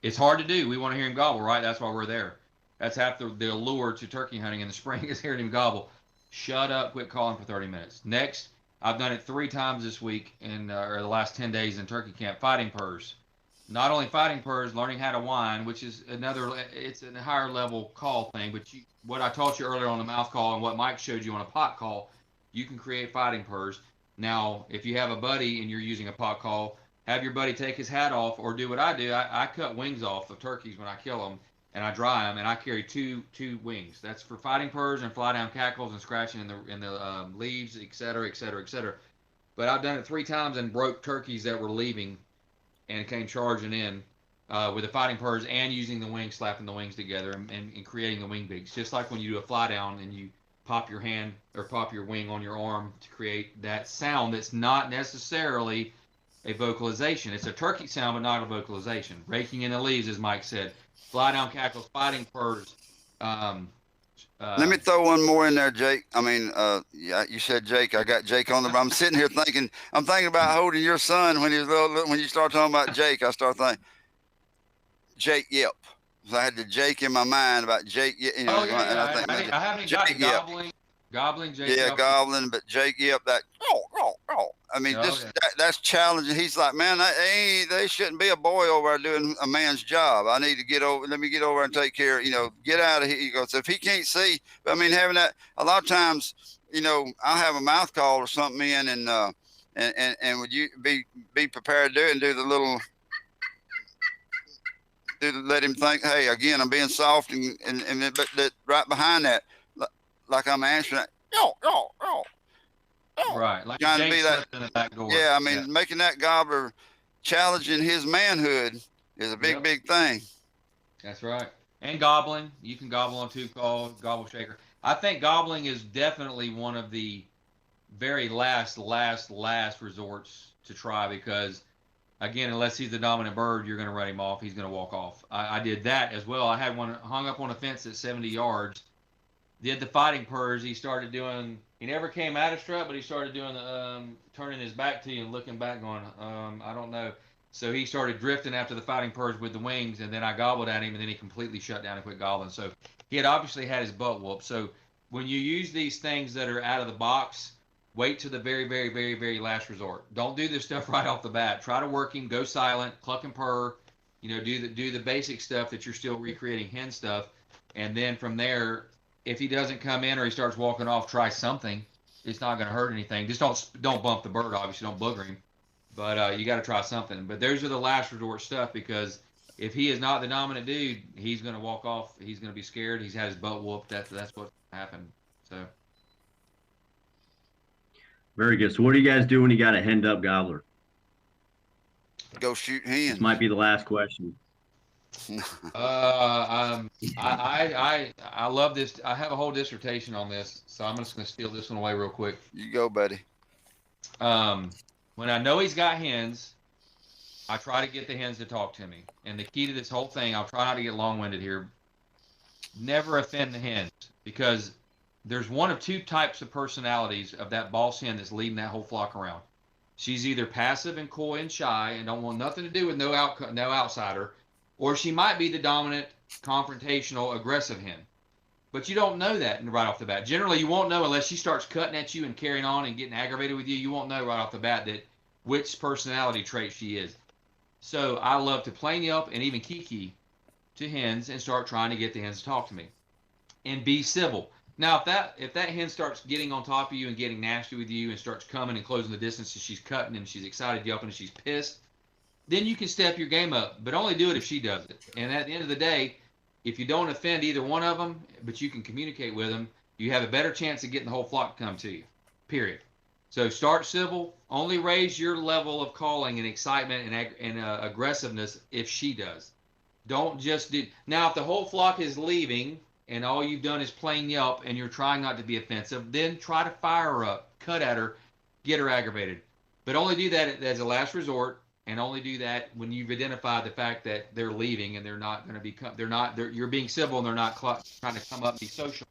It's hard to do. We want to hear him gobble, right? That's why we're there. That's half the allure to turkey hunting in the spring is hearing him gobble. Shut up, quit calling for 30 minutes. Next, I've done it 3 times this week or the last 10 days in turkey camp, fighting purrs. Not only fighting purrs, learning how to whine, which is it's a higher level call thing, but what I taught you earlier on the mouth call and what Mike showed you on a pot call, you can create fighting purrs. Now, if you have a buddy and you're using a pot call, have your buddy take his hat off or do what I do. I cut wings off of turkeys when I kill them, and I dry them, and I carry two wings. That's for fighting purrs and fly down cackles and scratching in the leaves, et cetera, et cetera, et cetera. But I've done it 3 times and broke turkeys that were leaving and came charging in with the fighting purrs and using the wings, slapping the wings together and creating the wing beaks. Just like when you do a fly down and you pop your hand or pop your wing on your arm to create that sound that's not necessarily a vocalization. It's a turkey sound, but not a vocalization. Raking in the leaves, as Mike said. Fly down cackles, fighting purrs. Let me throw one more in there, Jake. I mean, yeah, you said Jake. I got Jake on the. I'm sitting here thinking. I'm thinking about holding your son when he was little. When you start talking about Jake, I start thinking Jake Yip. So I had the Jake in my mind about Jake. Oh yeah, and I think I haven't got gobbling. Jake. Yeah, gobbling, but Jake Yip. That. I mean, that's challenging. He's like, man, they shouldn't be a boy over there doing a man's job. I need to get over. Let me get over and take care. Get out of here. He goes. So if he can't see, I mean, having that a lot of times, I'll have a mouth call or something in, and would you be prepared to do it and do the little, let him think, hey, again, I'm being soft but that right behind that, like I'm answering that, right, like trying to be that in the back door. Yeah, I mean, making that gobbler challenging his manhood is a big thing. That's right. And gobbling, you can gobble on 2 calls, gobble shaker. I think gobbling is definitely one of the very last resorts to try because, again, unless he's the dominant bird, you're going to run him off. He's going to walk off. I did that as well. I had one hung up on a fence at 70 yards. Did the fighting purrs. He started doing. He never came out of strut, but he started doing turning his back to you and looking back, going, I don't know. So he started drifting after the fighting purrs with the wings, and then I gobbled at him, and then he completely shut down and quit gobbling. So he had obviously had his butt whooped. So when you use these things that are out of the box, wait to the very, very, very, very last resort. Don't do this stuff right off the bat. Try to work him, go silent, cluck and purr. Do the basic stuff that you're still recreating hen stuff, and then from there. If he doesn't come in or he starts walking off, try something. It's not going to hurt anything. Just don't bump the bird, obviously. Don't booger him. But you got to try something. But those are the last resort stuff because if he is not the dominant dude, he's going to walk off. He's going to be scared. He's had his butt whooped. That's what happened. So. Very good. So what do you guys do when you got a henned up gobbler? Go shoot hens. This might be the last question. I love this. I have a whole dissertation on this, so I'm just going to steal this one away real quick. You go, buddy. When I know he's got hens, I try to get the hens to talk to me. And the key to this whole thing, I'll try not to get long-winded here. Never offend the hens because there's one of 2 types of personalities of that boss hen that's leading that whole flock around. She's either passive and coy and shy and don't want nothing to do with no outsider. Or she might be the dominant, confrontational, aggressive hen. But you don't know that right off the bat. Generally, you won't know unless she starts cutting at you and carrying on and getting aggravated with you. You won't know right off the bat which personality trait she is. So I love to plain yelp and even kiki to hens and start trying to get the hens to talk to me. And be civil. Now, if that hen starts getting on top of you and getting nasty with you and starts coming and closing the distance and she's cutting and she's excited yelping and she's pissed, then you can step your game up, but only do it if she does it. And at the end of the day, if you don't offend either one of them, but you can communicate with them, you have a better chance of getting the whole flock to come to you, period. So start civil, only raise your level of calling and excitement and aggressiveness if she does. Don't just do. Now, if the whole flock is leaving and all you've done is plain yelp and you're trying not to be offensive, then try to fire her up, cut at her, get her aggravated. But only do that as a last resort, and only do that when you've identified the fact that they're leaving and they're not going to be, you're being civil and they're not trying to come up and be social.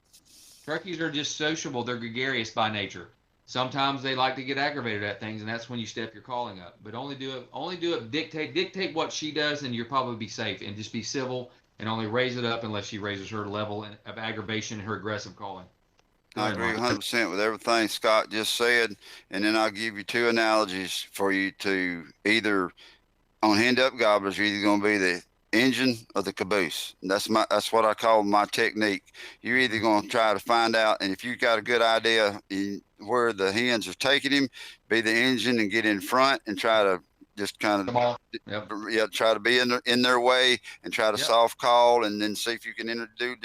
Turkeys are just sociable. They're gregarious by nature. Sometimes they like to get aggravated at things, and that's when you step your calling up. But only do it, dictate what she does, and you'll probably be safe. And just be civil, and only raise it up unless she raises her level of aggravation and her aggressive calling. I agree 100% with everything Scott just said, and then I'll give you two analogies for you to either, on hand-up gobblers, you're either going to be the engine or the caboose. That's what I call my technique. You're either going to try to find out, and if you've got a good idea where the hens are taking him, be the engine and get in front and try to just kind of try to be in their way and try to soft call, and then see if you can do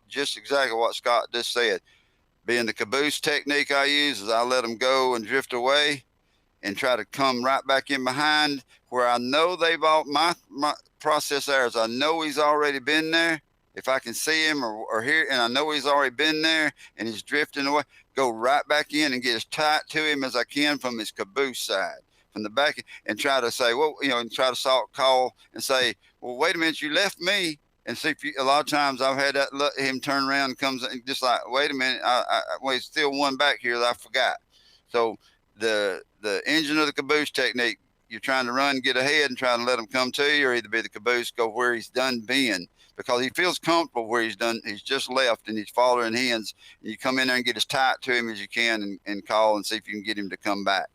just exactly what Scott just said. Being the caboose technique I use is I let them go and drift away and try to come right back in behind where I know they've all, my process there is I know he's already been there. If I can see him or hear, and I know he's already been there and he's drifting away, go right back in and get as tight to him as I can from his caboose side, from the back, and try to say, well, and try to soft call and say, well, wait a minute, you left me. And see, a lot of times I've had him turn around and comes and just like, wait a minute, wait, still one back here that I forgot. So the engine of the caboose technique, you're trying to run, get ahead and try to let him come to you, or either be the caboose, go where he's done been, because he feels comfortable where he's just left and he's following hens. And you come in there and get as tight to him as you can and call and see if you can get him to come back.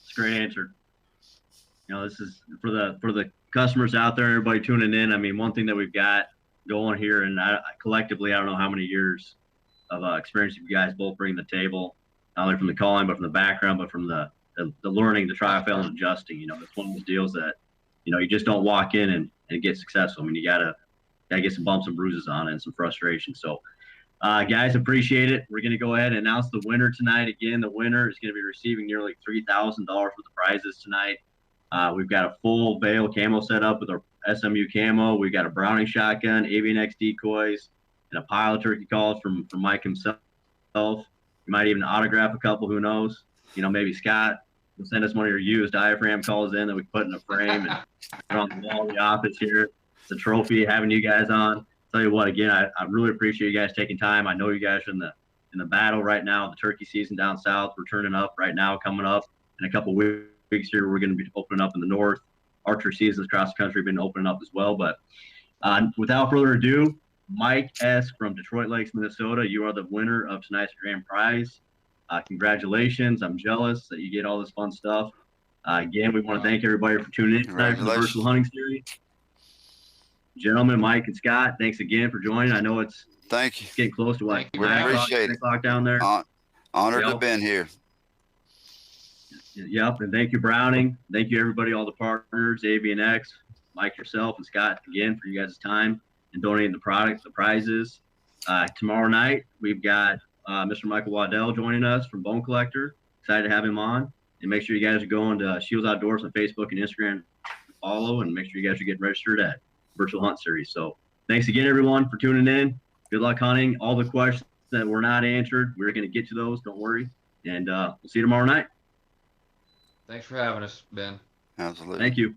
It's a great answer. This is for the customers out there, everybody tuning in. I mean, one thing that we've got going here, and collectively, I don't know how many years of experience you guys both bring to the table, not only from the calling, but from the background, but from the learning, the trial, fail, and adjusting. It's one of those deals that, you just don't walk in and get successful. I mean, you gotta get some bumps and bruises on it and some frustration. So, guys, appreciate it. We're gonna go ahead and announce the winner tonight. Again, the winner is gonna be receiving nearly $3,000 worth of prizes tonight. We've got a full bale camo set up with our SMU camo. We've got a Browning shotgun, AVNX decoys, and a pile of turkey calls from Mike himself. You might even autograph a couple, who knows? Maybe Scott will send us one of your used diaphragm calls in that we put in a frame and put on the wall of the office here. It's a trophy having you guys on. Tell you what, again, I really appreciate you guys taking time. I know you guys are in the battle right now, the turkey season down south. We're turning up right now, coming up in a couple weeks here. We're going to be opening up in the north. Archery seasons across the country have been opening up as well. But without further ado, Mike S. from Detroit Lakes, Minnesota, you are the winner of tonight's grand prize. Congratulations. I'm jealous that you get all this fun stuff. Again, we want to thank everybody for tuning in tonight for the virtual hunting series. Gentlemen, Mike and Scott, thanks again for joining. I know it's getting close to what? We appreciate it. O'clock down there. Honored to have been here. Yep, and thank you, Browning. Thank you, everybody, all the partners, AVNX, Mike, yourself, and Scott, again, for you guys' time and donating the prizes. Tomorrow night, we've got Mr. Michael Waddell joining us from Bone Collector. Excited to have him on. And make sure you guys are going to Shields Outdoors on Facebook and Instagram to follow, and make sure you guys are getting registered at Virtual Hunt Series. So thanks again, everyone, for tuning in. Good luck hunting. All the questions that were not answered, we're going to get to those. Don't worry. And we'll see you tomorrow night. Thanks for having us, Ben. Absolutely. Thank you.